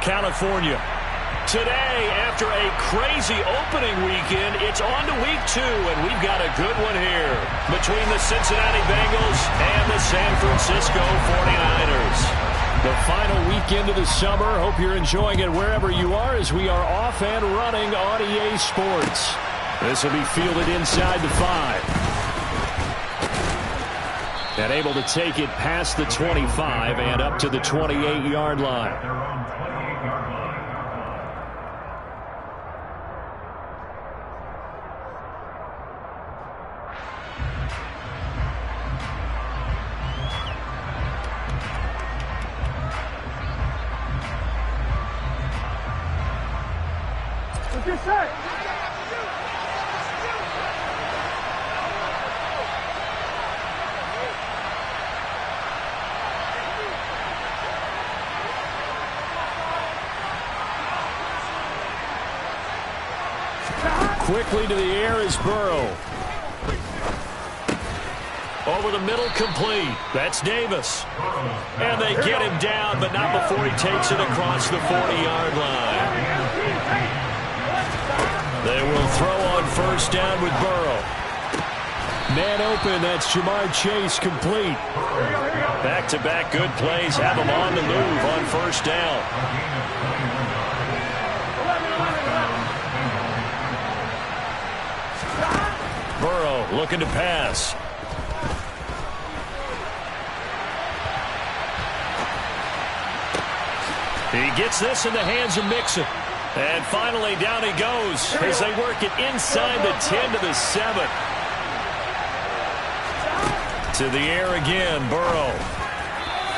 California. Today, after a crazy opening weekend, it's on to week 2, and we've got a good one here between the Cincinnati Bengals and the San Francisco 49ers. The final weekend of the summer. Hope you're enjoying it wherever you are as we are off and running on EA Sports. This will be fielded inside the 5. And able to take it past the 25 and up to the 28-yard line. What's your set? Quickly to the air is Burrow. Over the middle, complete. That's Davis. And they get him down, but not before he takes it across the 40-yard line. They will throw on first down with Burrow. Man open, that's Jamar Chase, complete. Back-to-back good plays have him on the move on first down. Burrow looking to pass. He gets this in the hands of Mixon. And finally down he goes as they work it inside the 10 to the 7. To the air again, Burrow.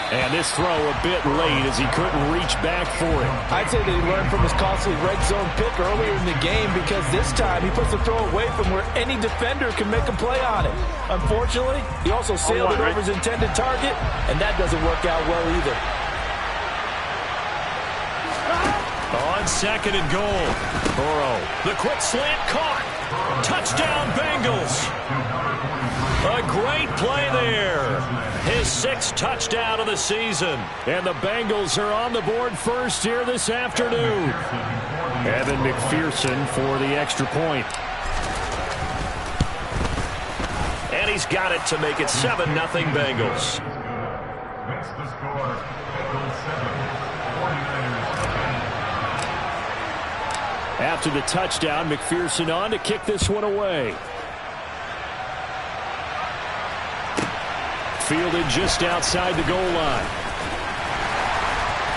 And this throw a bit late as he couldn't reach back for it. I'd say that he learned from his costly red zone pick earlier in the game because this time he puts the throw away from where any defender can make a play on it. Unfortunately, he also sailed it over his intended target, and that doesn't work out well either. On second and goal, Burrow. The quick slant caught. Touchdown, Bengals. A great play there. His 6th touchdown of the season. And the Bengals are on the board first here this afternoon. Evan McPherson for the extra point. And he's got it to make it 7-0 Bengals. Makes the score. Bengals 7, 49ers. After the touchdown, McPherson on to kick this one away. Fielded just outside the goal line.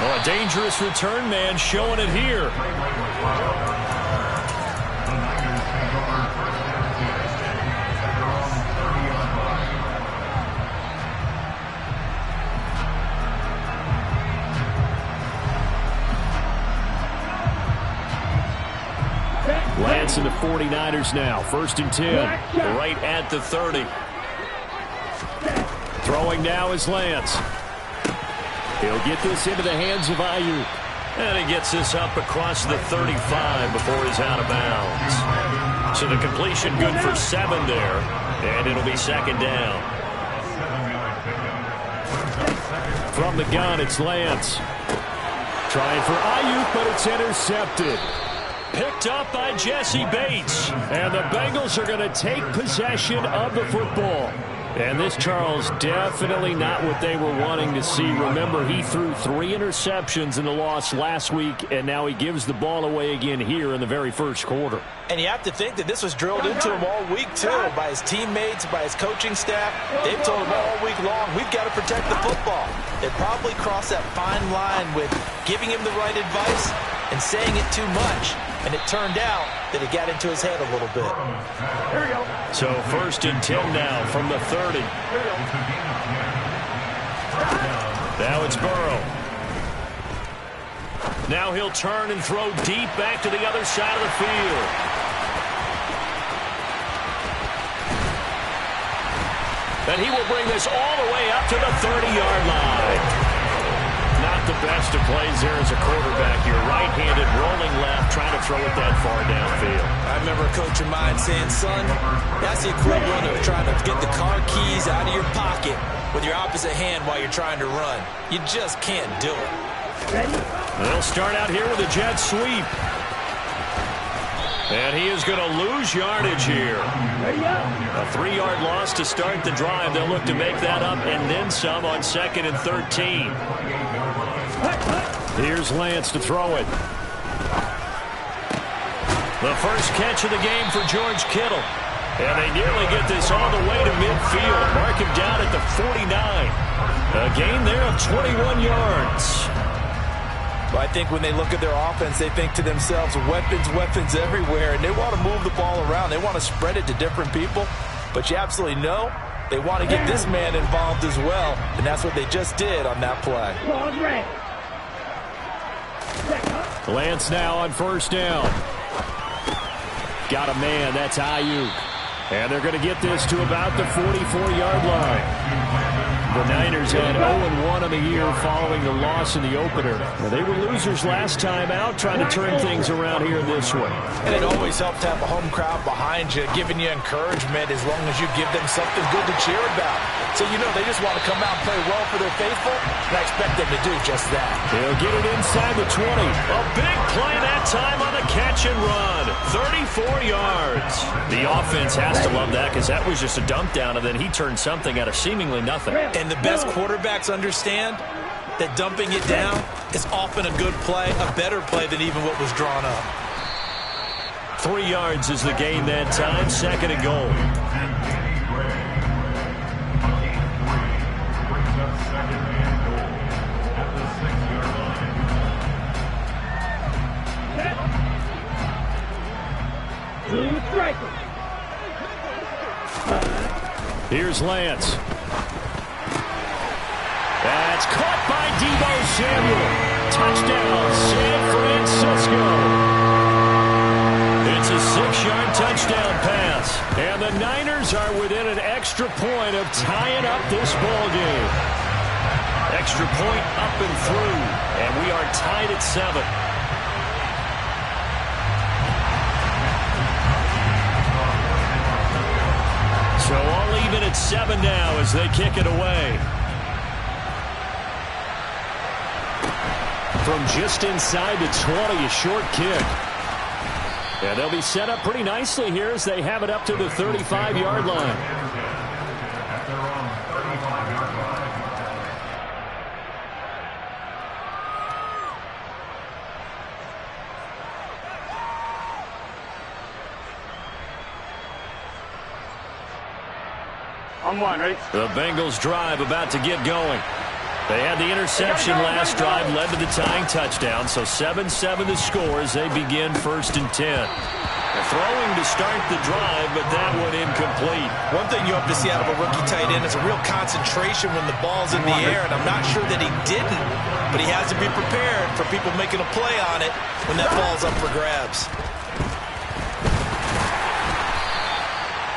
Well, a dangerous return man showing it here. Lance and the 49ers now. 1st and 10. Right at the 30. Throwing now is Lance. He'll get this into the hands of Ayuk. And he gets this up across the 35 before he's out of bounds. So the completion good for 7 there. And it'll be 2nd down. From the gun, it's Lance. Trying for Ayuk, but it's intercepted. Picked up by Jesse Bates. And the Bengals are going to take possession of the football. And this, Charles, definitely not what they were wanting to see. Remember, he threw 3 interceptions in the loss last week, and now he gives the ball away again here in the very first quarter. And you have to think that this was drilled into him all week, too, by his teammates, by his coaching staff. They've told him all week long, we've got to protect the football. They probably crossed that fine line with giving him the right advice and saying it too much. And it turned out that it got into his head a little bit. Here we go. So 1st and 10 now from the 30. Now it's Burrow. Now he'll turn and throw deep back to the other side of the field. And he will bring this all the way up to the 30-yard line. Not the best of plays there as a quarterback. You're right-handed, rolling left, trying to throw it that far downfield. I remember a coach of mine saying, son, that's the equivalent of trying to get the car keys out of your pocket with your opposite hand while you're trying to run. You just can't do it. They'll start out here with a jet sweep. And he is going to lose yardage here. A 3-yard loss to start the drive. They'll look to make that up and then some on 2nd and 13. Here's Lance to throw it. The first catch of the game for George Kittle. And they nearly get this all the way to midfield. Mark him down at the 49. A gain there of 21 yards. I think when they look at their offense, they think to themselves, weapons, weapons everywhere, and they want to move the ball around. They want to spread it to different people, but you absolutely know they want to get this man involved as well, and that's what they just did on that play. Lance now on first down. Got a man, that's Ayuk. And they're going to get this to about the 44-yard line. The Niners had 0-1 on the year following the loss in the opener. Now, they were losers last time out, trying to turn things around here this one. And it always helps to have a home crowd behind you, giving you encouragement as long as you give them something good to cheer about. So, you know, they just want to come out and play well for their faithful, and I expect them to do just that. They'll get it inside the 20. A big play that time on the catch and run. 34 yards. The offense has to love that because that was just a dump down, and then he turned something out of seemingly nothing. And the best quarterbacks understand that dumping it down is often a good play, a better play than even what was drawn up. 3 yards is the gain that time, 2nd and goal. Here's Lance. That's caught by Deebo Samuel. Touchdown, San Francisco. It's a 6-yard touchdown pass. And the Niners are within an extra point of tying up this ball game. Extra point up and through. And we are tied at 7. So all even at 7 now as they kick it away. From just inside the 20, a short kick. And they'll be set up pretty nicely here as they have it up to the 35-yard line. On one, ready? The Bengals drive about to get going. They had the interception last drive, led to the tying touchdown, so 7-7 the score as they begin 1st and 10. Throwing to start the drive, but that one incomplete. One thing you hope to see out of a rookie tight end is a real concentration when the ball's in the air, and I'm not sure that he didn't, but he has to be prepared for people making a play on it when that ball's up for grabs.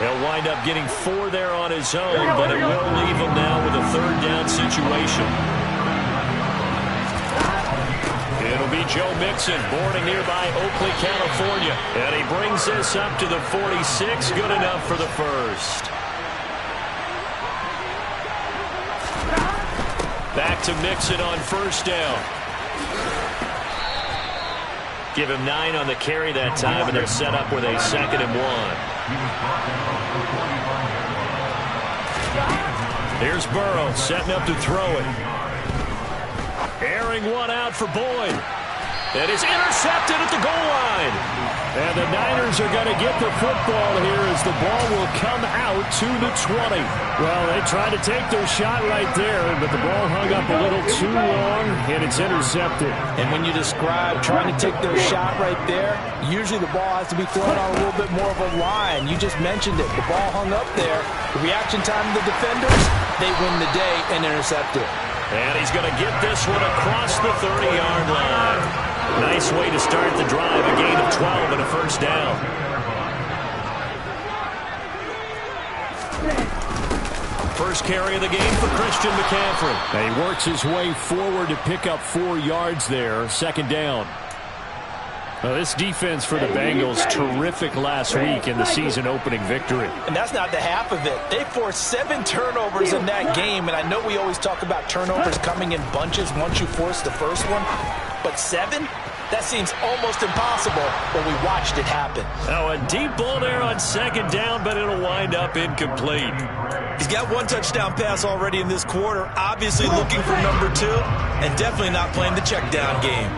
He'll wind up getting 4 there on his own, but it will leave him now with a 3rd down situation. It'll be Joe Mixon, born in nearby Oakley, California. And he brings this up to the 46, good enough for the first. Back to Mixon on first down. Give him 9 on the carry that time, and they're set up with a 2nd and 1. Here's Burrow setting up to throw it. Airing one out for Boyd. It is intercepted at the goal line. And the Niners are going to get the football here as the ball will come out to the 20. Well, they tried to take their shot right there, but the ball hung up a little too long, and it's intercepted. And when you describe trying to take their shot right there, usually the ball has to be thrown on a little bit more of a line. You just mentioned it. The ball hung up there. The reaction time of the defenders, they win the day and intercept it. And he's going to get this one across the 30-yard line. Nice way to start the drive, a gain of 12 and a first down. First carry of the game for Christian McCaffrey. And he works his way forward to pick up 4 yards there, 2nd down. Well, this defense for the Bengals, terrific last week in the season-opening victory. And that's not the half of it. They forced 7 turnovers in that game, and I know we always talk about turnovers coming in bunches once you force the first one, but 7? That seems almost impossible, but we watched it happen. Oh, a deep ball there on second down, but it'll wind up incomplete. He's got 1 touchdown pass already in this quarter, obviously looking for number 2, and definitely not playing the check down game.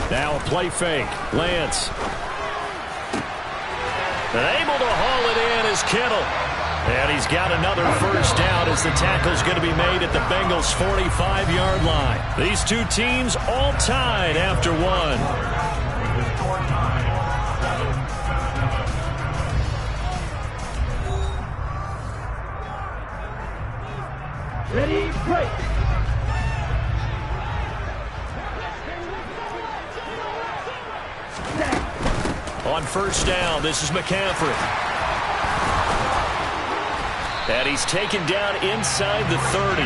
Now a play fake. Lance. And able to haul it in is Kittle. And he's got another first down as the tackle's going to be made at the Bengals' 45-yard line. These two teams all tied after one. Ready, break. On first down, this is McCaffrey. And he's taken down inside the 30.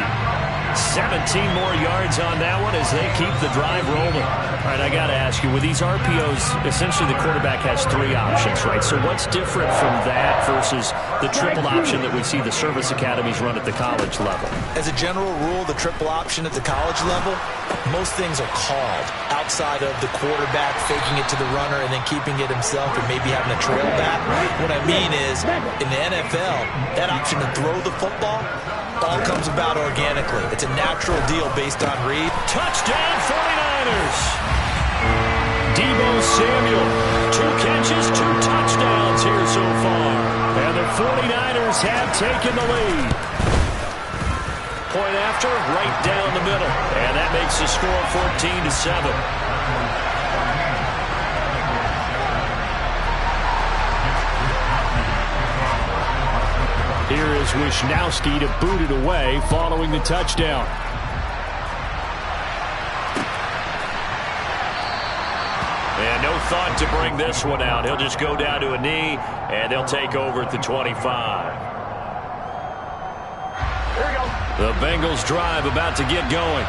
17 more yards on that one as they keep the drive rolling. All right, I got to ask you, with these RPOs, essentially the quarterback has 3 options, right? So what's different from that versus the triple option that we see the service academies run at the college level? As a general rule, the triple option at the college level, most things are called outside of the quarterback faking it to the runner and then keeping it himself and maybe having a trail back. What I mean is, in the NFL, that option to throw the football all comes about organically. It's a natural deal based on read. Touchdown 49ers! Deebo Samuel, 2 catches, 2 touchdowns here so far. And the 49ers have taken the lead. Point after, right down the middle. And that makes the score 14-7. Here is Wishnowski to boot it away following the touchdown. And no thought to bring this one out. He'll just go down to a knee, and they'll take over at the 25. Here we go. The Bengals drive about to get going.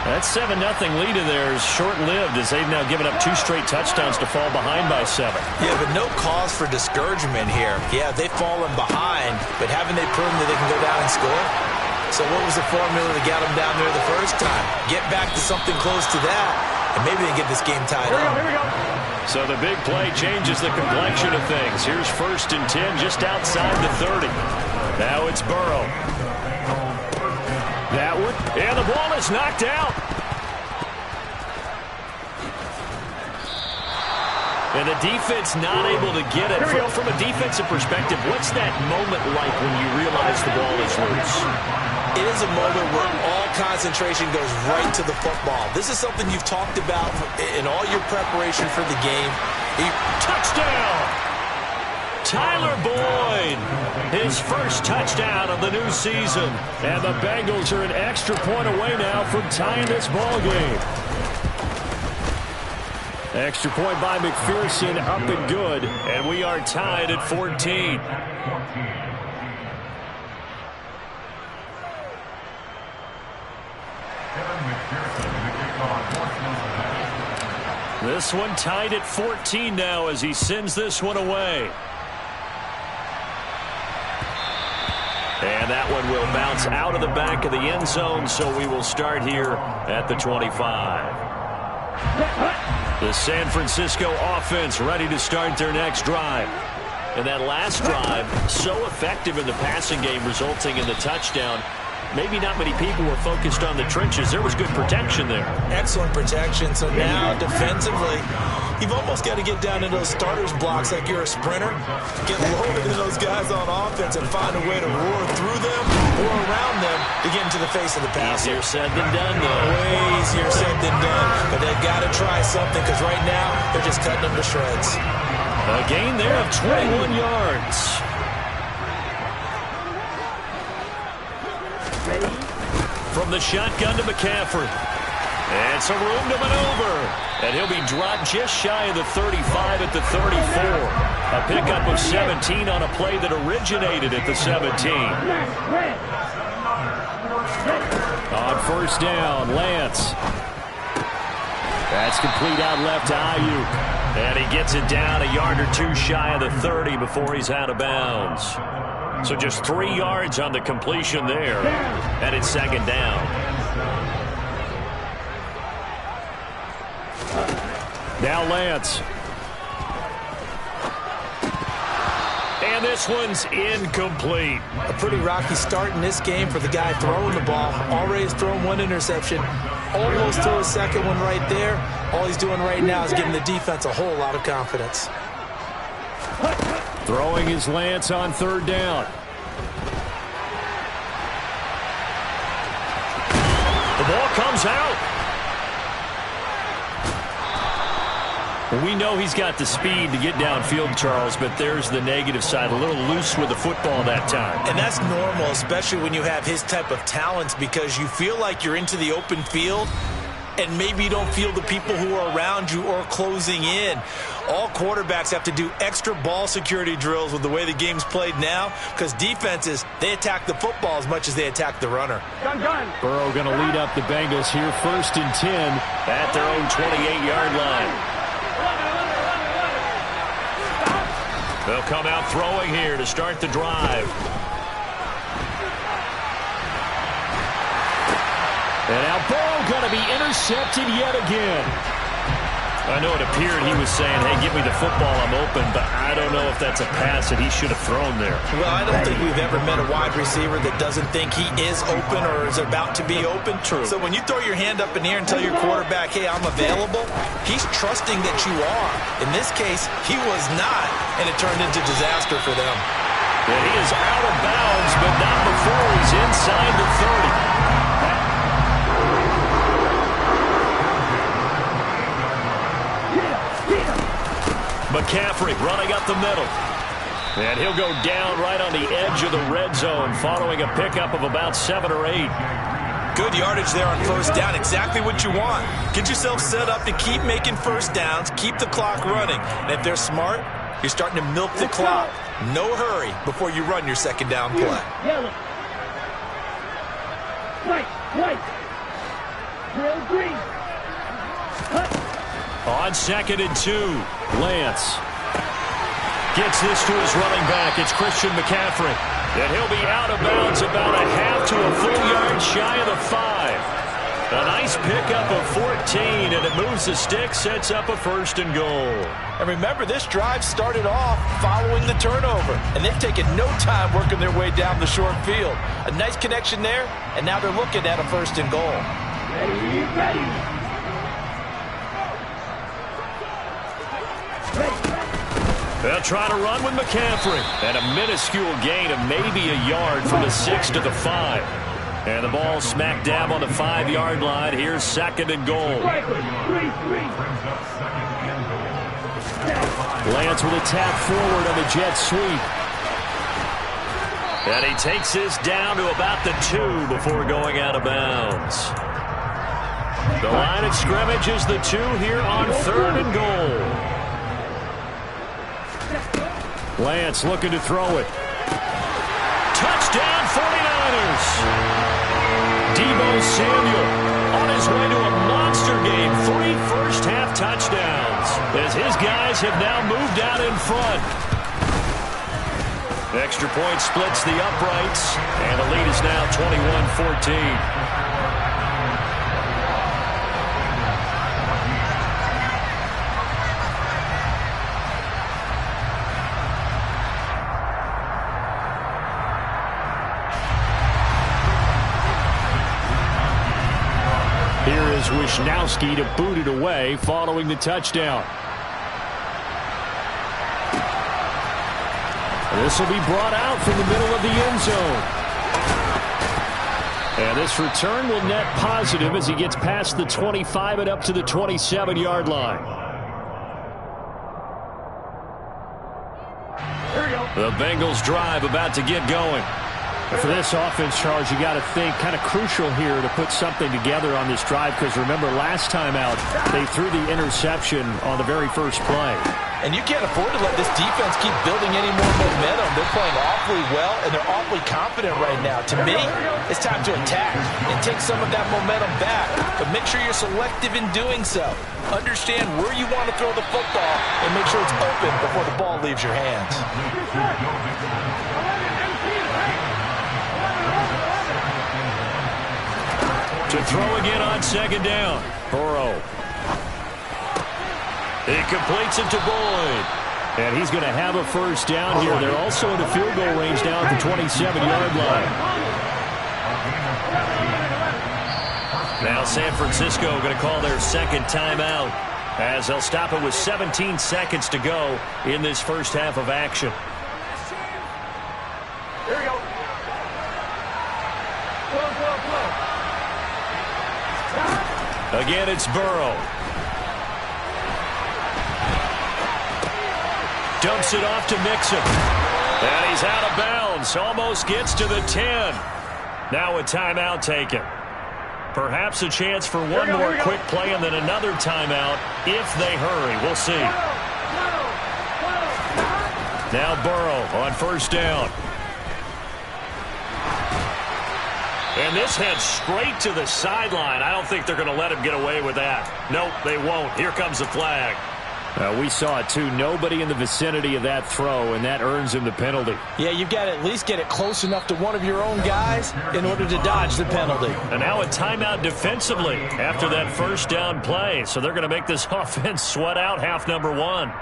That 7-0 lead in there is short-lived as they've now given up 2 straight touchdowns to fall behind by 7. Yeah, but no cause for discouragement here. Yeah, they've fallen behind, but haven't they proven that they can go down and score? So what was the formula that got them down there the first time? Get back to something close to that, and maybe they get this game tied up. Here we go. So the big play changes the complexion of things. Here's 1st and 10 just outside the 30. Now it's Burrow. That one, and the ball is knocked out. And the defense not able to get it. From a defensive perspective, what's that moment like when you realize the ball is loose? It is a moment where all concentration goes right to the football. This is something you've talked about in all your preparation for the game. Touchdown! Tyler Boyd, his first touchdown of the new season. And the Bengals are an extra point away now from tying this ball game. Extra point by McPherson, up and good. And we are tied at 14. This one tied at 14 now as he sends this one away. And that one will bounce out of the back of the end zone, so we will start here at the 25. The San Francisco offense ready to start their next drive. And that last drive, so effective in the passing game, resulting in the touchdown. Maybe not many people were focused on the trenches. There was good protection there. Excellent protection. So now defensively, you've almost got to get down into those starters blocks like you're a sprinter. Get lower than those guys on offense and find a way to roar through them or around them to get into the face of the passer. Easier said than done, though. Way easier said than done. But they've got to try something because right now they're just cutting them to shreds. A gain there of 21 yards. From the shotgun to McCaffrey. And some room to maneuver. And he'll be dropped just shy of the 35 at the 34. A pickup of 17 on a play that originated at the 17. On first down, Lance. That's complete out left to Ayuk. And he gets it down a yard or two shy of the 30 before he's out of bounds. So just 3 yards on the completion there. And it's second down. Now Lance. And this one's incomplete. A pretty rocky start in this game for the guy throwing the ball. Already has thrown 1 interception. Almost threw a second one right there. All he's doing right now is giving the defense a whole lot of confidence. Throwing his Lance on third down. The ball comes out. We know he's got the speed to get downfield, Charles, but there's the negative side. A little loose with the football that time. And that's normal, especially when you have his type of talents, because you feel like you're into the open field and maybe you don't feel the people who are around you or closing in. All quarterbacks have to do extra ball security drills with the way the game's played now, because defenses, they attack the football as much as they attack the runner. Burrow going to lead up the Bengals here, 1st and 10 at their own 28-yard line. They'll come out throwing here to start the drive. And now Burrow going to be intercepted yet again. I know it appeared he was saying, hey, give me the football, I'm open, but I don't know if that's a pass that he should have thrown there. Well, I don't think we've ever met a wide receiver that doesn't think he is open or is about to be open. True. So when you throw your hand up in the air and tell your quarterback, hey, I'm available, he's trusting that you are. In this case, he was not, and it turned into disaster for them. And he is out of bounds, but not before he's inside the 30. McCaffrey running up the middle. And he'll go down right on the edge of the red zone following a pickup of about 7 or 8. Good yardage there on first down. Exactly what you want. Get yourself set up to keep making first downs, keep the clock running. And if they're smart, you're starting to milk the clock. No hurry before you run your second down play. Yellow. White. Real green. On 2nd and 2, Lance gets this to his running back. It's Christian McCaffrey. And he'll be out of bounds about a half to a full yard shy of the 5. A nice pickup of 14, and it moves the stick, sets up a 1st and goal. And remember, this drive started off following the turnover, and they've taken no time working their way down the short field. A nice connection there, and now they're looking at a 1st and goal. Ready. They'll try to run with McCaffrey. And a minuscule gain of maybe a yard from the 6 to the 5. And the ball smack dab on the 5-yard line. Here's 2nd and goal. Lance with a tap forward on the jet sweep. And he takes this down to about the 2 before going out of bounds. The line of scrimmage is the 2 here on 3rd and goal. Lance looking to throw it. Touchdown 49ers. Deebo Samuel on his way to a monster game. 3 first-half touchdowns as his guys have now moved out in front. Extra point splits the uprights, and the lead is now 21-14. Here is Wisnowski to boot it away following the touchdown. This will be brought out from the middle of the end zone. And this return will net positive as he gets past the 25 and up to the 27-yard line. The Bengals drive about to get going. For this offense, Charles, you got to think kind of crucial here to put something together on this drive, because remember last time out they threw the interception on the very first play. And you can't afford to let this defense keep building any more momentum. They're playing awfully well, and they're awfully confident right now. To me, it's time to attack and take some of that momentum back. But make sure you're selective in doing so. Understand where you want to throw the football and make sure it's open before the ball leaves your hands. To throw again on second down. Burrow. He completes it to Boyd. And he's going to have a first down here. They're also in the field goal range now at the 27-yard line. Now San Francisco going to call their second timeout, as they'll stop it with 17 seconds to go in this first half of action. Here we go. Again, it's Burrow. Dumps it off to Mixon. And he's out of bounds. Almost gets to the 10. Now a timeout taken. Perhaps a chance for one more quick play and then another timeout if they hurry. We'll see. Now Burrow on first down. And this heads straight to the sideline. I don't think they're going to let him get away with that. Nope, they won't. Here comes the flag. We saw it, too. Nobody in the vicinity of that throw, and that earns him the penalty. Yeah, you've got to at least get it close enough to one of your own guys in order to dodge the penalty. And now a timeout defensively after that first down play. So they're going to make this offense sweat out half number one.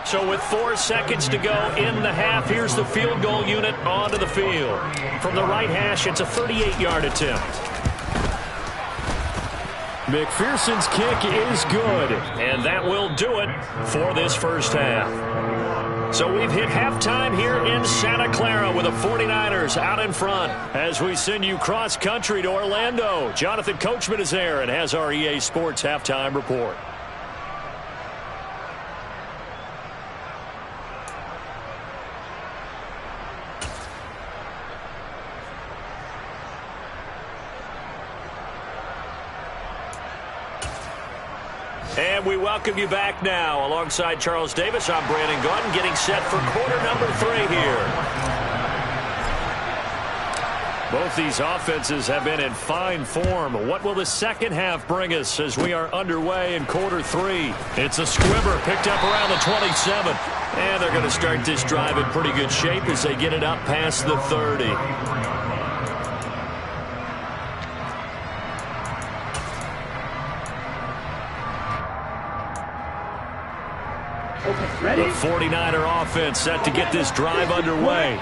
So with 4 seconds to go in the half, here's the field goal unit onto the field. From the right hash, it's a 38-yard attempt. McPherson's kick is good, and that will do it for this first half. So we've hit halftime here in Santa Clara with the 49ers out in front as we send you cross-country to Orlando. Jonathan Coachman is there and has our EA Sports halftime report. And we welcome you back now. Alongside Charles Davis, I'm Brandon Gaudin, getting set for quarter number 3 here. Both these offenses have been in fine form. What will the second half bring us as we are underway in quarter 3? It's a squibber picked up around the 27. And they're going to start this drive in pretty good shape as they get it up past the 30. The 49er offense set to get this drive underway.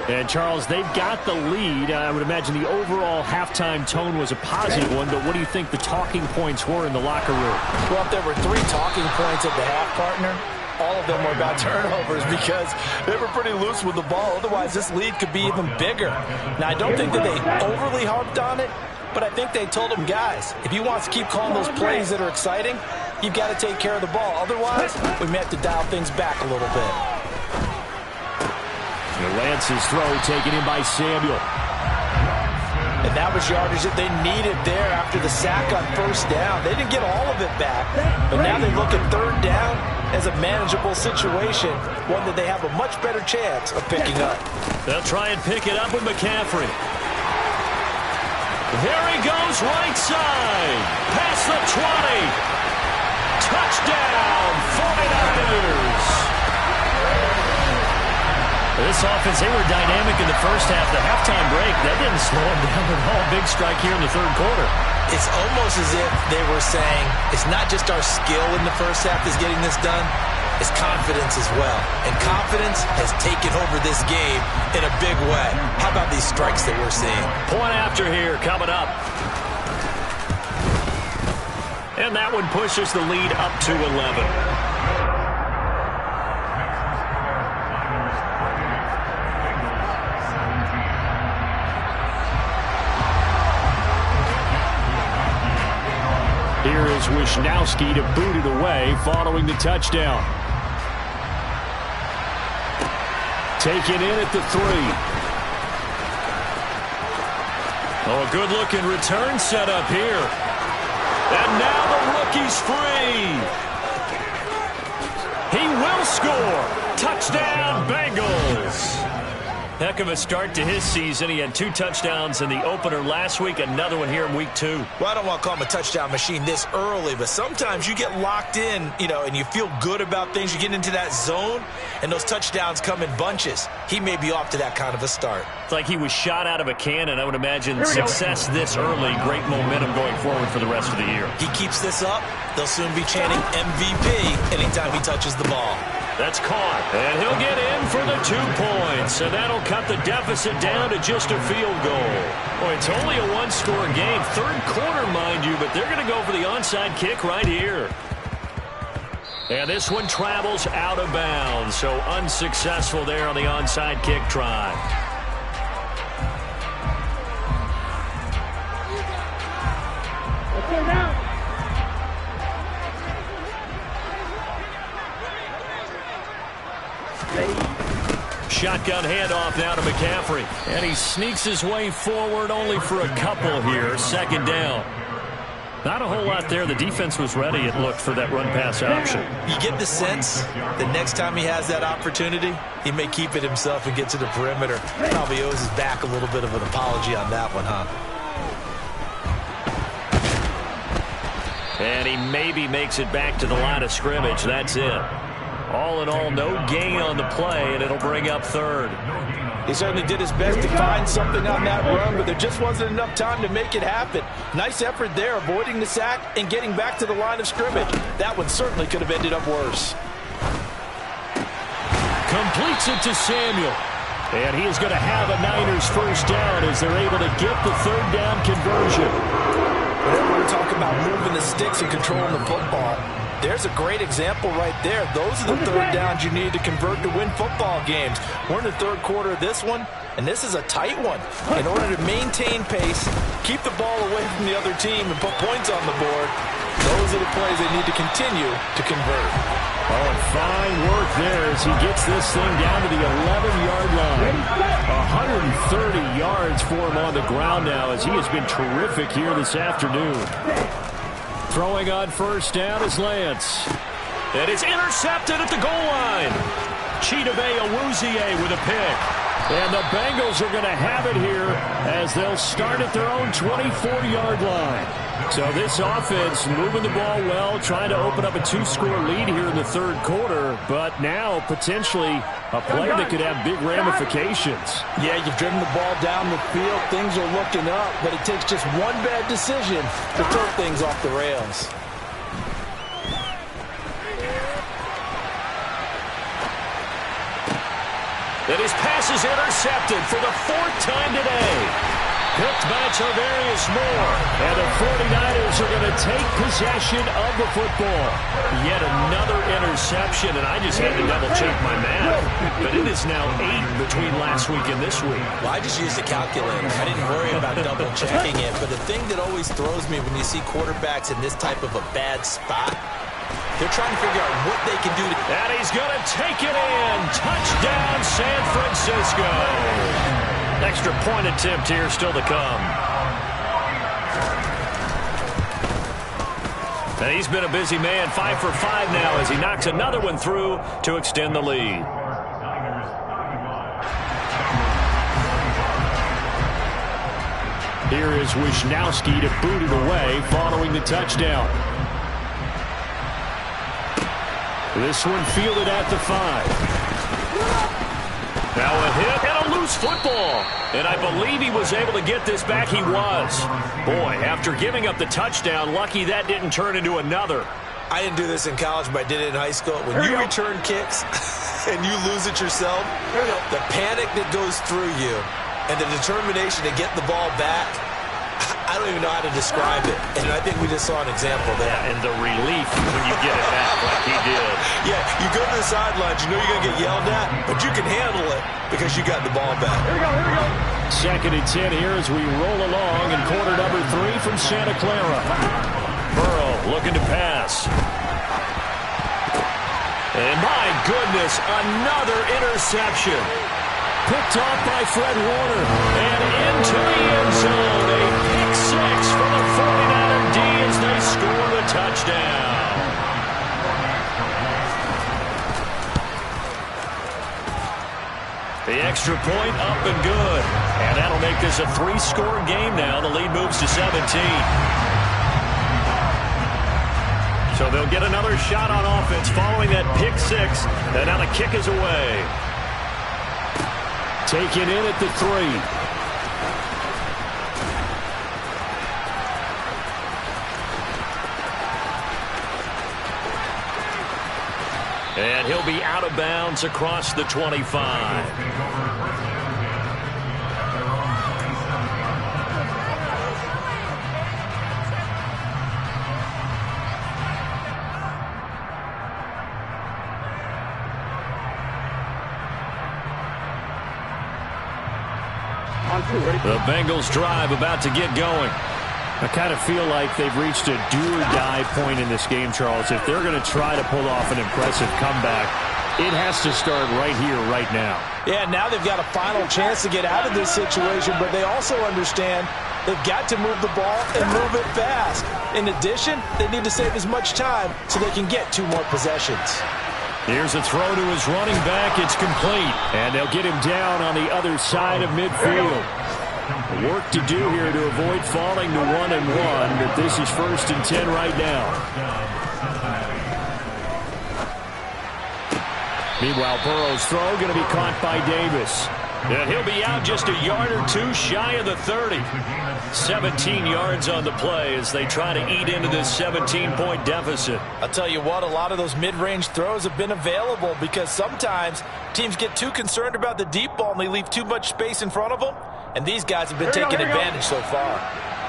And, Charles, they've got the lead. I would imagine the overall halftime tone was a positive one, but what do you think the talking points were in the locker room? Well, if there were 3 talking points at the half, partner, all of them were about turnovers because they were pretty loose with the ball. Otherwise, this lead could be even bigger. Now, I don't think that they overly harped on it, but I think they told them, guys, if you want to keep calling those plays that are exciting, you've got to take care of the ball. Otherwise, we may have to dial things back a little bit. Lance's throw taken in by Samuel. And that was yardage that they needed there after the sack on first down. They didn't get all of it back, but now they look at third down as a manageable situation, one that they have a much better chance of picking up. They'll try and pick it up with McCaffrey. There he goes, right side. Past the 20. Touchdown, 49ers. This offense, they were dynamic in the first half. The halftime break, that didn't slow them down at all. Big strike here in the third quarter. It's almost as if they were saying, it's not just our skill in the first half that's getting this done, it's confidence as well. And confidence has taken over this game in a big way. How about these strikes that we're seeing? Point after here coming up. And that one pushes the lead up to 11. Here is Wisnowski to boot it away following the touchdown. Taken in at the 3. Oh, a good-looking return set up here. And now the rookie's free. He will score. Touchdown, Bengals. Heck of a start to his season. He had 2 touchdowns in the opener last week, another one here in week 2. Well, I don't want to call him a touchdown machine this early, but sometimes you get locked in, and you feel good about things. You get into that zone, and those touchdowns come in bunches. He may be off to that kind of a start. It's like he was shot out of a cannon. I would imagine success this early, great momentum going forward for the rest of the year. He keeps this up, they'll soon be chanting MVP anytime he touches the ball. That's caught, and he'll get in for the 2 points, and that'll cut the deficit down to just a field goal. Boy, it's only a 1-score game, 3rd quarter, mind you, but they're going to go for the onside kick right here. And this one travels out of bounds, so unsuccessful there on the onside kick try. Okay, now. Shotgun handoff now to McCaffrey. And he sneaks his way forward only for a couple here. 2nd down. Not a whole lot there. The defense was ready, it looked, for that run-pass option. You get the sense that next time he has that opportunity, he may keep it himself and get to the perimeter. Probably owes his back a little bit of an apology on that one, huh? And he maybe makes it back to the line of scrimmage. That's it. All in all, no gain on the play, and it'll bring up 3rd. He certainly did his best to find something on that run, but there just wasn't enough time to make it happen. Nice effort there, avoiding the sack and getting back to the line of scrimmage. That one certainly could have ended up worse. Completes it to Samuel. And he is going to have a Niners 1st down as they're able to get the 3rd down conversion. Whenever we talk about moving the sticks and controlling the football, there's a great example right there. Those are the 3rd downs you need to convert to win football games. We're in the 3rd quarter of this one, and this is a tight one. In order to maintain pace, keep the ball away from the other team, and put points on the board, those are the plays they need to continue to convert. Oh, and fine work there as he gets this thing down to the 11-yard line. 130 yards for him on the ground now as he has been terrific here this afternoon. Throwing on 1st down is Lance. And it's intercepted at the goal line. Chidobe Awuzie with a pick. And the Bengals are going to have it here as they'll start at their own 24-yard line. So this offense moving the ball well, trying to open up a 2-score lead here in the 3rd quarter, but now potentially a play that could have big ramifications. Yeah, you've driven the ball down the field. Things are looking up, but it takes just one bad decision to throw things off the rails. And his pass is intercepted for the 4th time today. Picked by Tarvarius Moore. And the 49ers are going to take possession of the football. Yet another interception, and I just had to double-check my math. But it is now 8 between last week and this week. Well, I just used a calculator. I didn't worry about double-checking it. But the thing that always throws me when you see quarterbacks in this type of a bad spot, they're trying to figure out what they can do. And he's going to take it in. Touchdown, San Francisco. Extra point attempt here still to come. And he's been a busy man, 5 for 5 now as he knocks another one through to extend the lead. Here is Wisnowski to boot it away following the touchdown. This one fielded at the 5. Now a hit and a loose football. And I believe he was able to get this back. He was. Boy, after giving up the touchdown, lucky that didn't turn into another. I didn't do this in college, but I did it in high school. When you return kicks and you lose it yourself, the panic that goes through you and the determination to get the ball back, I don't even know how to describe it. And I think we just saw an example there. Yeah, and the relief when you get it back like he did. Yeah, you go to the sidelines, you know you're going to get yelled at, but you can handle it because you got the ball back. Here we go, here we go. 2nd and 10 here as we roll along in quarter number 3 from Santa Clara. Burrow looking to pass. And my goodness, another interception. Picked off by Fred Warner. And into the end zone. A pick six for the 49er D as they score the touchdown. The extra point up and good. And that'll make this a 3-score game now. The lead moves to 17. So they'll get another shot on offense following that pick six. And now the kick is away. Taken in at the 3. And he'll be out of bounds across the 25. The Bengals drive about to get going. I kind of feel like they've reached a do-or-die point in this game, Charles. If they're going to try to pull off an impressive comeback, it has to start right here, right now. Yeah, now they've got a final chance to get out of this situation, but they also understand they've got to move the ball and move it fast. In addition, they need to save as much time so they can get 2 more possessions. Here's a throw to his running back. It's complete. And they'll get him down on the other side of midfield. Work to do here to avoid falling to 1-1, but this is 1st and 10 right now. Meanwhile, Burrow's throw going to be caught by Davis. And he'll be out just a yard or 2 shy of the 30. 17 yards on the play as they try to eat into this 17-point deficit. I'll tell you what, a lot of those mid-range throws have been available because sometimes teams get too concerned about the deep ball and they leave too much space in front of them. And these guys have been taking advantage so far.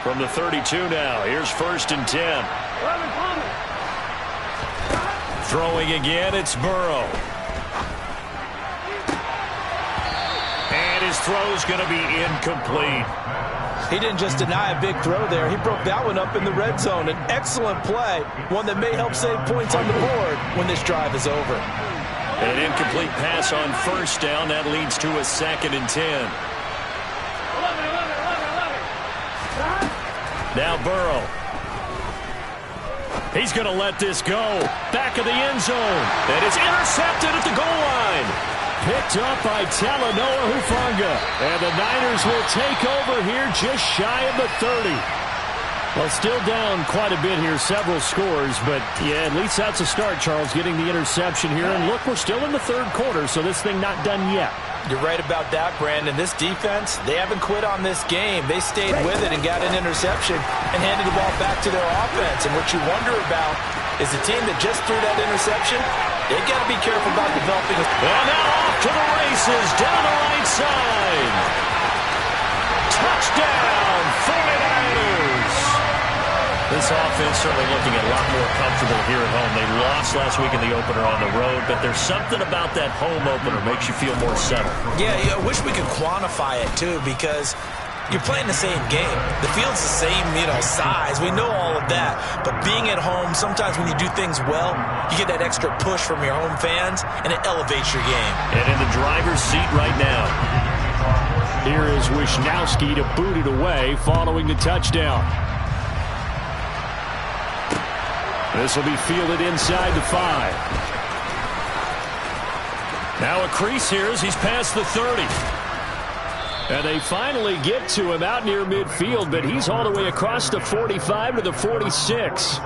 From the 32 now, here's 1st and 10. Throwing again, it's Burrow. And his throw's going to be incomplete. He didn't just deny a big throw there. He broke that one up in the red zone. An excellent play, one that may help save points on the board when this drive is over. An incomplete pass on 1st down. That leads to a 2nd and 10. Now Burrow. He's going to let this go. Back of the end zone. And it's intercepted at the goal line. Picked up by Talanoa Hufanga. And the Niners will take over here just shy of the 30. Well, still down quite a bit here, several scores. But, yeah, at least that's a start, Charles, getting the interception here. And, look, we're still in the 3rd quarter, so this thing not done yet. You're right about that, Brandon. This defense, they haven't quit on this game. They stayed with it and got an interception and handed the ball back to their offense. And what you wonder about is the team that just threw that interception, they've got to be careful about developing. And now off to the races, down the right side. Touchdown, 49ers. This offense certainly looking a lot more comfortable here at home. They lost last week in the opener on the road, but there's something about that home opener makes you feel more settled. Yeah, I wish we could quantify it, too, because you're playing the same game. The field's the same, size. We know all of that. But being at home, sometimes when you do things well, you get that extra push from your home fans, and it elevates your game. And in the driver's seat right now, here is Wisnowski to boot it away following the touchdown. This will be fielded inside the 5. Now a crease here as he's past the 30. And they finally get to him out near midfield, but he's all the way across the 45 to the 46.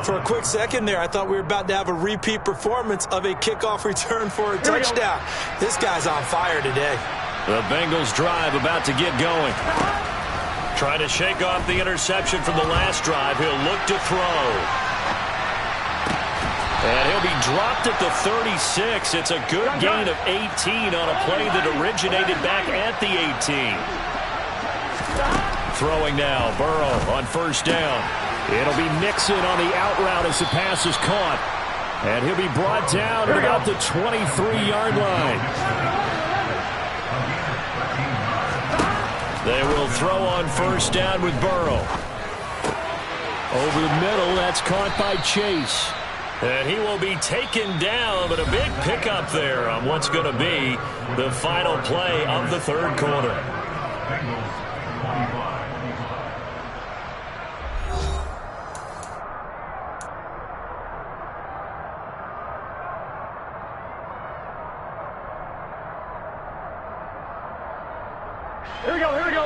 For a quick second there, I thought we were about to have a repeat performance of a kickoff return for a touchdown. This guy's on fire today. The Bengals drive about to get going. Trying to shake off the interception from the last drive. He'll look to throw. And he'll be dropped at the 36. It's a good gain of 18 on a play that originated back at the 18. Throwing now, Burrow on 1st down. It'll be Nixon on the out route as the pass is caught. And he'll be brought down at about the 23-yard line. They will throw on 1st down with Burrow. Over the middle, that's caught by Chase. And he will be taken down, but a big pickup there on what's going to be the final play of the third quarter. Bengals 25. Here we go, here we go.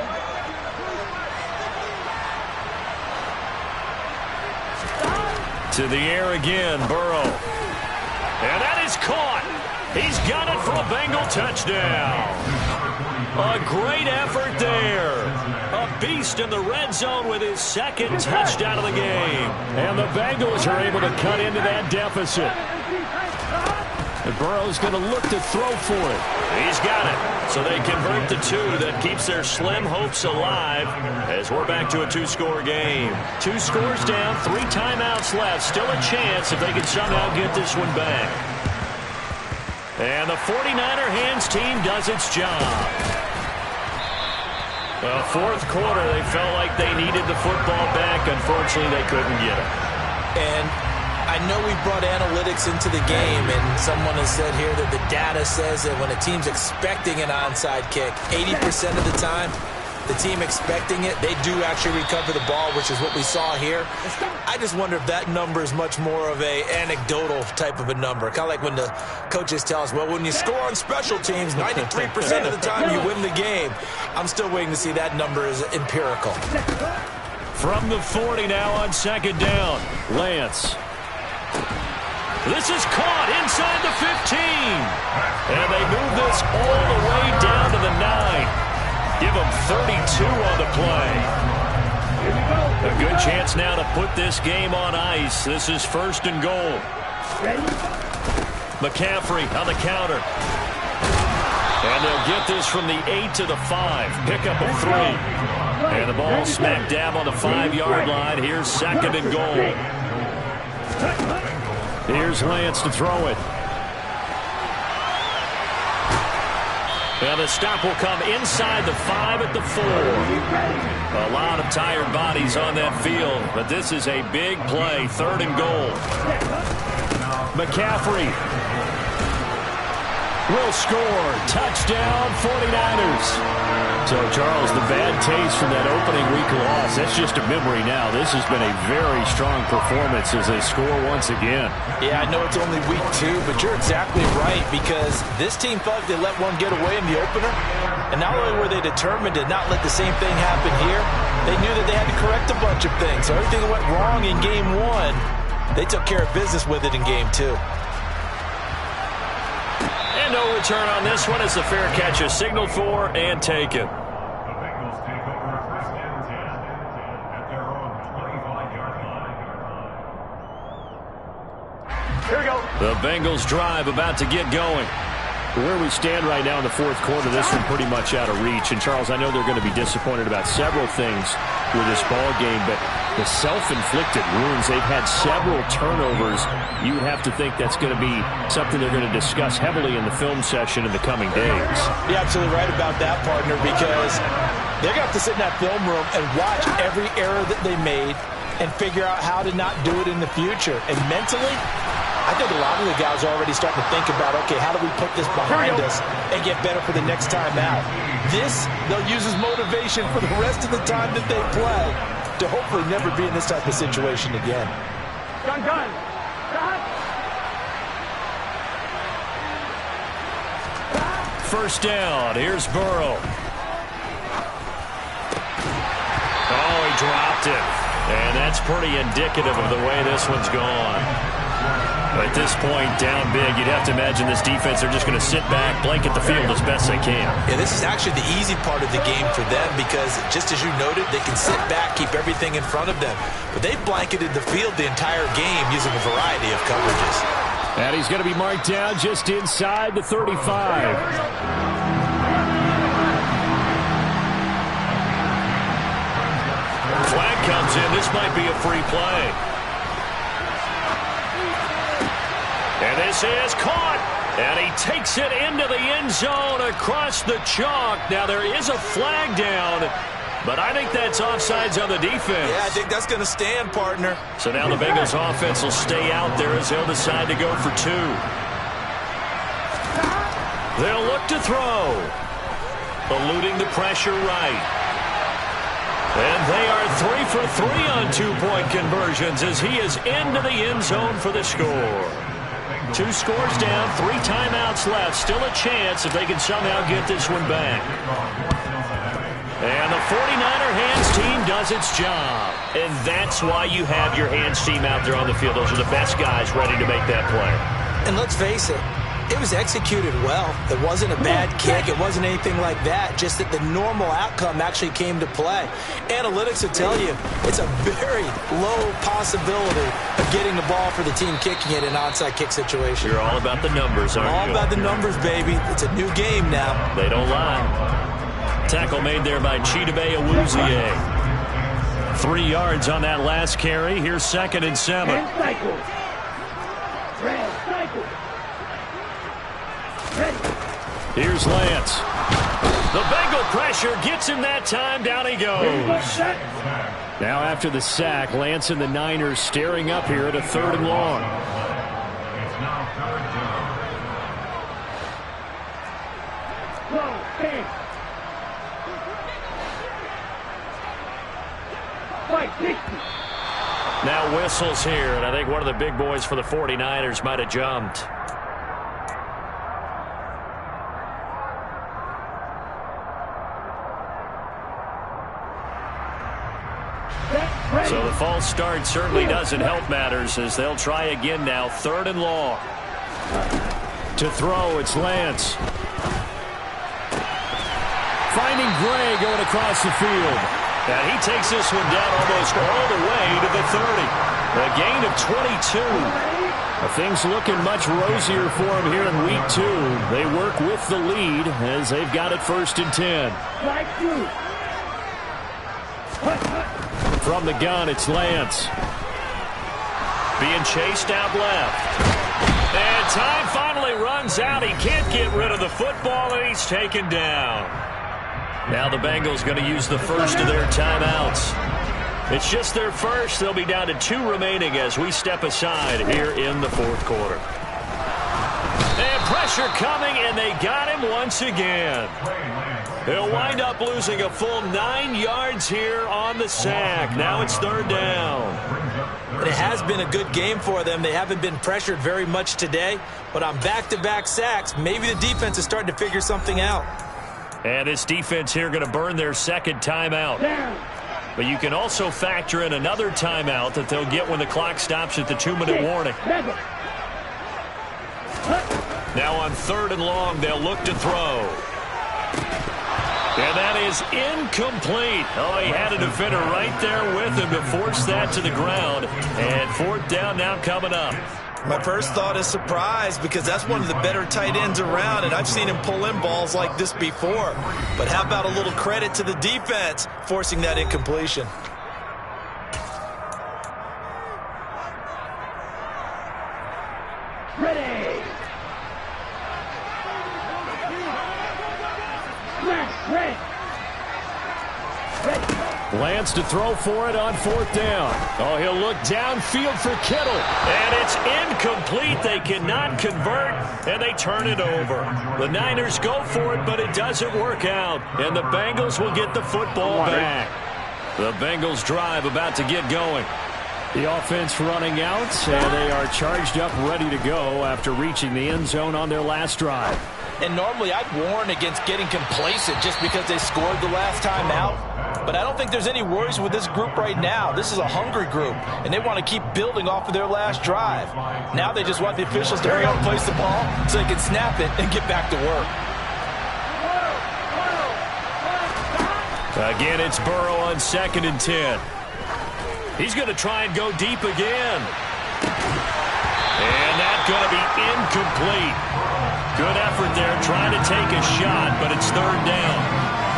To the air again, Burrow. And that is caught. He's got it for a Bengal touchdown. A great effort there. A beast in the red zone with his second touchdown of the game. And the Bengals are able to cut into that deficit. And Burrow's going to look to throw for it. He's got it. So they convert the two. That keeps their slim hopes alive as we're back to a two-score game. 2 scores down, 3 timeouts left. Still a chance if they can somehow get this one back. And the 49er hands team does its job. Well, fourth quarter, they felt like they needed the football back. Unfortunately, they couldn't get it. And I know we brought analytics into the game, and someone has said here that the data says that when a team's expecting an onside kick, 80% of the time, the team expecting it, they do actually recover the ball, which is what we saw here. I just wonder if that number is much more of a anecdotal type of a number. Kind of like when the coaches tell us, well, when you score on special teams, 93% of the time you win the game. I'm still waiting to see that number is empirical. From the 40 now on second down, Lance. This is caught inside the 15. And they move this all the way down to the 9. Give them 32 on the play. A good chance now to put this game on ice. This is 1st and goal. McCaffrey on the counter. And they'll get this from the 8 to the 5. Pickup of 3. And the ball smack dab on the 5-yard line. Here's 2nd and goal. Here's Lance to throw it. And the stop will come inside the 5 at the 4. A lot of tired bodies on that field, but this is a big play. 3rd and goal. McCaffrey will score. Touchdown, 49ers. So, Charles, the bad taste from that opening week loss, that's just a memory now. This has been a very strong performance as they score once again. Yeah, I know it's only week 2, but you're exactly right, because this team thought they let one get away in the opener, and not only were they determined to not let the same thing happen here, they knew that they had to correct a bunch of things. So everything that went wrong in game 1, they took care of business with it in game 2. And no return on this one as the fair catch is signaled for and taken. The Bengals take over 1st and 10 at their own 25-yard line. Here we go. The Bengals drive about to get going. Where we stand right now in the 4th quarter, this one pretty much out of reach. And, Charles, I know they're going to be disappointed about several things with this ball game, but the self-inflicted wounds, they've had several turnovers. You would have to think that's going to be something they're going to discuss heavily in the film session in the coming days. You're absolutely right about that, partner, because they're going to have to sit in that film room and watch every error that they made and figure out how to not do it in the future. And mentally, I think a lot of the guys are already starting to think about, okay, how do we put this behind us and get better for the next time out? This, they'll use as motivation for the rest of the time that they play to hopefully never be in this type of situation again. Gun. First down, here's Burrow. Oh, he dropped it. And that's pretty indicative of the way this one's gone. At this point, down big, you'd have to imagine this defense, they're just going to sit back, blanket the field as best they can. Yeah, this is actually the easy part of the game for them because, just as you noted, they can sit back, keep everything in front of them. But they've blanketed the field the entire game using a variety of coverages. And he's going to be marked down just inside the 35. Flag comes in. This might be a free play. And this is caught. And he takes it into the end zone across the chalk. Now there is a flag down. But I think that's offsides on the defense. Yeah, I think that's going to stand, partner. So now the Bengals offense will stay out there as they'll decide to go for 2. They'll look to throw. Eluding the pressure right. And they are 3 for 3 on 2-point conversions as he is into the end zone for the score. 2 scores down, 3 timeouts left. Still a chance if they can somehow get this one back. And the 49er hands team does its job. And that's why you have your hands team out there on the field. Those are the best guys ready to make that play. And let's face it, it was executed well. It wasn't a bad kick. It wasn't anything like that. Just that the normal outcome actually came to play. Analytics will tell you it's a very low possibility of getting the ball for the team kicking it in an onside kick situation. You're all about the numbers, aren't you? All about the numbers, baby. It's a new game now. They don't lie. Tackle made there by Chidobe Awuzie. 3 yards on that last carry. Here's 2nd and 7. Here's Lance. The Bengal pressure gets him that time. Down he goes. Now after the sack, Lance and the Niners staring up here at a 3rd and long. It's now 3rd down. Now whistles here, and I think one of the big boys for the 49ers might have jumped. So the false start certainly doesn't help matters as they'll try again now. 3rd and long. To throw, it's Lance. Finding Gray going across the field. And he takes this one down almost all the way to the 30. A gain of 22. Things looking much rosier for him here in week 2. They work with the lead as they've got it 1st and 10. From the gun, it's Lance. Being chased out left. And time finally runs out. He can't get rid of the football, and he's taken down. Now the Bengals going to use the first of their timeouts. It's just their first. They'll be down to 2 remaining as we step aside here in the 4th quarter. And pressure coming, and they got him once again. They'll wind up losing a full 9 yards here on the sack. Now it's 3rd down. It has been a good game for them. They haven't been pressured very much today, but on back-to-back sacks, maybe the defense is starting to figure something out. And this defense here going to burn their 2nd timeout. But you can also factor in another timeout that they'll get when the clock stops at the 2-minute warning. Now on 3rd and long, they'll look to throw. And that is incomplete. Oh, he had a defender right there with him to force that to the ground. And 4th down now coming up. My first thought is surprise because that's one of the better tight ends around, and I've seen him pull in balls like this before. But how about a little credit to the defense forcing that incompletion? Ready. Lance to throw for it on 4th down. Oh, he'll look downfield for Kittle. And it's incomplete. They cannot convert, and they turn it over. The Niners go for it, but it doesn't work out. And the Bengals will get the football back. The Bengals drive about to get going. The offense running out, and they are charged up, ready to go after reaching the end zone on their last drive. And normally I'd warn against getting complacent just because they scored the last time out. But I don't think there's any worries with this group right now. This is a hungry group, and they want to keep building off of their last drive. Now they just want the officials to hurry up and place the ball so they can snap it and get back to work. Again, it's Burrow on 2nd and 10. He's going to try and go deep again. And that's going to be incomplete. Good effort there trying to take a shot, but it's 3rd down.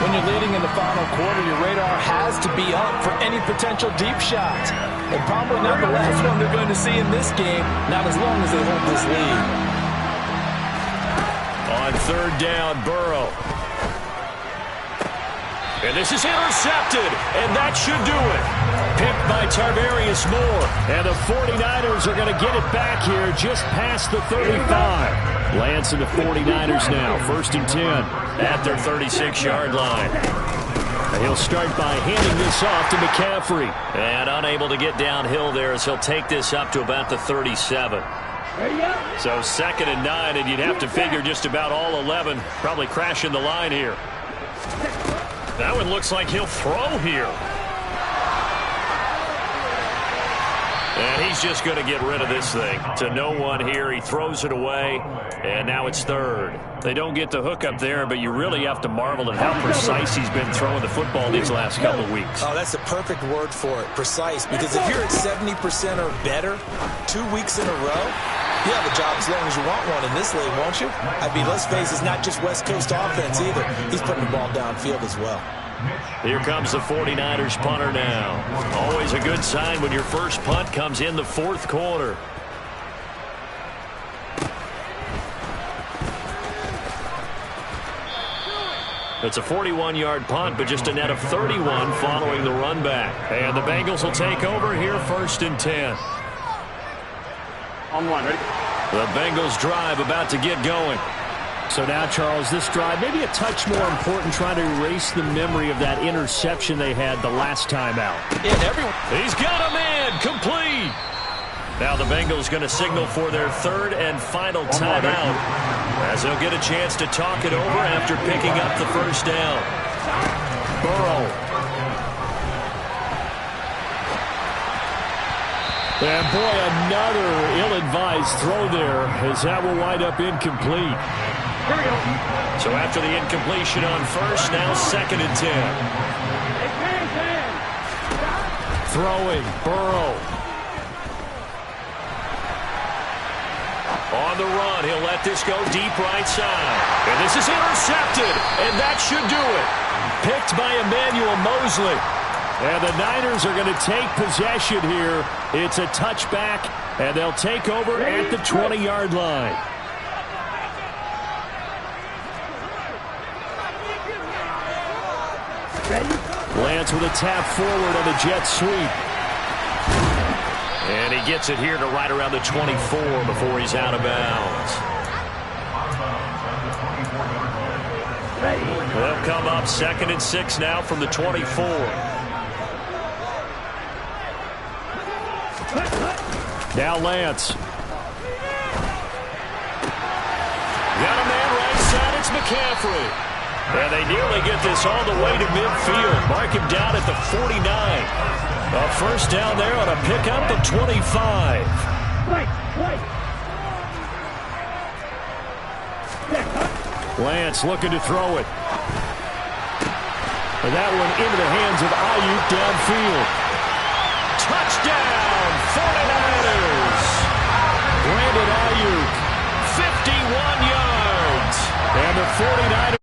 When you're leading in the final quarter, your radar has to be up for any potential deep shots. And probably not the last one they're going to see in this game, not as long as they hold this lead. On 3rd down, Burrow. And this is intercepted, and that should do it. Picked by Tarvarius Moore, and the 49ers are going to get it back here just past the 35. Lance and the 49ers now, 1st and 10 at their 36-yard line. He'll start by handing this off to McCaffrey. And unable to get downhill there as he'll take this up to about the 37. So 2nd and 9, and you'd have to figure just about all 11 probably crashing the line here. That one looks like he'll throw here. And he's just going to get rid of this thing. To no one here. He throws it away, and now it's 3rd. They don't get the hook up there, but you really have to marvel at how precise he's been throwing the football these last couple of weeks. Oh, that's the perfect word for it, precise. Because if you're at 70% or better 2 weeks in a row, you have a job as long as you want one in this league, won't you? I mean, let's face it, it's not just West Coast offense either. He's putting the ball downfield as well. Here comes the 49ers punter now. Always a good sign when your first punt comes in the 4th quarter. It's a 41-yard punt, but just a net of 31 following the run back. And the Bengals will take over here 1st and 10. On one, ready? The Bengals drive about to get going. So now, Charles, this drive maybe a touch more important, trying to erase the memory of that interception they had the last time out. He's got a man complete. Now the Bengals going to signal for their 3rd and final timeout, as they'll get a chance to talk it over after picking up the 1st down. Burrow. And boy, another ill-advised throw there, as that will wind up incomplete. Here we go. So after the incompletion on 1st, now 2nd and 10. Throwing, Burrow. On the run, he'll let this go deep right side. And this is intercepted, and that should do it. Picked by Emmanuel Mosley. And the Niners are going to take possession here. It's a touchback, and they'll take over at the 20-yard line. Lance with a tap forward on the jet sweep. And he gets it here to right around the 24 before he's out of bounds. They'll come up 2nd and 6 now from the 24. Now Lance. Got a man right side. It's McCaffrey. And they nearly get this all the way to midfield. Mark him down at the 49. A 1st down there on a pickup of 25. Lance looking to throw it. And that one into the hands of Ayuk downfield. Touchdown, 49ers. Brandon Ayuk, 51 yards. And the 49ers